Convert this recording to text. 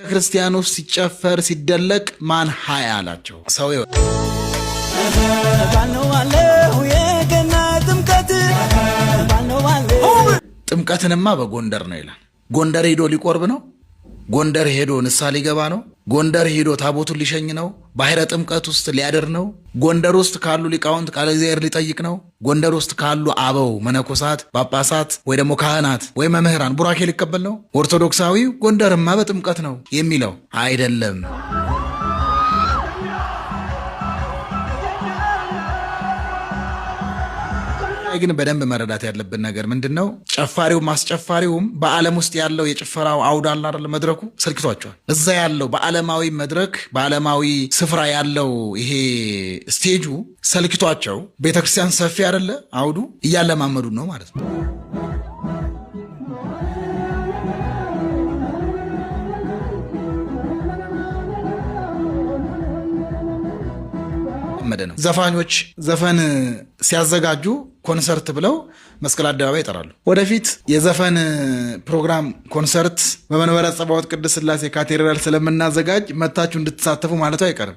ክርስቲያኑ ሲጨፈር ሲደለቅ ማን ሃይ አላቸው? ሰው ጥምቀትንማ በጎንደር ነው ይላል። ጎንደር ሄዶ ሊቆርብ ነው። ጎንደር ሄዶ ንስሐ ሊገባ ነው። ጎንደር ሄዶ ታቦቱን ሊሸኝ ነው። ባሕረ ጥምቀት ውስጥ ሊያድር ነው። ጎንደር ውስጥ ካሉ ሊቃውንት ቃለ እግዚአብሔር ሊጠይቅ ነው። ጎንደር ውስጥ ካሉ አበው መነኮሳት፣ ጳጳሳት ወይ ደግሞ ካህናት ወይ መምህራን ቡራኬ ሊቀበል ነው። ኦርቶዶክሳዊው ጎንደርማ በጥምቀት ነው የሚለው አይደለም። ግን በደንብ መረዳት ያለብን ነገር ምንድነው? ጨፋሪው ማስጨፋሪውም በዓለም ውስጥ ያለው የጭፈራው አውድ አለ አይደል? መድረኩ ሰልክቷቸዋል። እዛ ያለው በዓለማዊ መድረክ በዓለማዊ ስፍራ ያለው ይሄ ስቴጁ ሰልክቷቸው ቤተክርስቲያን ሰፊ አይደለ? አውዱ እያለማመዱ ነው ማለት ነው። ዘፋኞች ዘፈን ሲያዘጋጁ ኮንሰርት ብለው መስቀል አደባባይ ይጠራሉ። ወደፊት የዘፈን ፕሮግራም ኮንሰርት በመንበረ ጸባዖት ቅድስት ሥላሴ ካቴድራል ስለምናዘጋጅ መታችሁ እንድትሳተፉ ማለቱ አይቀርም።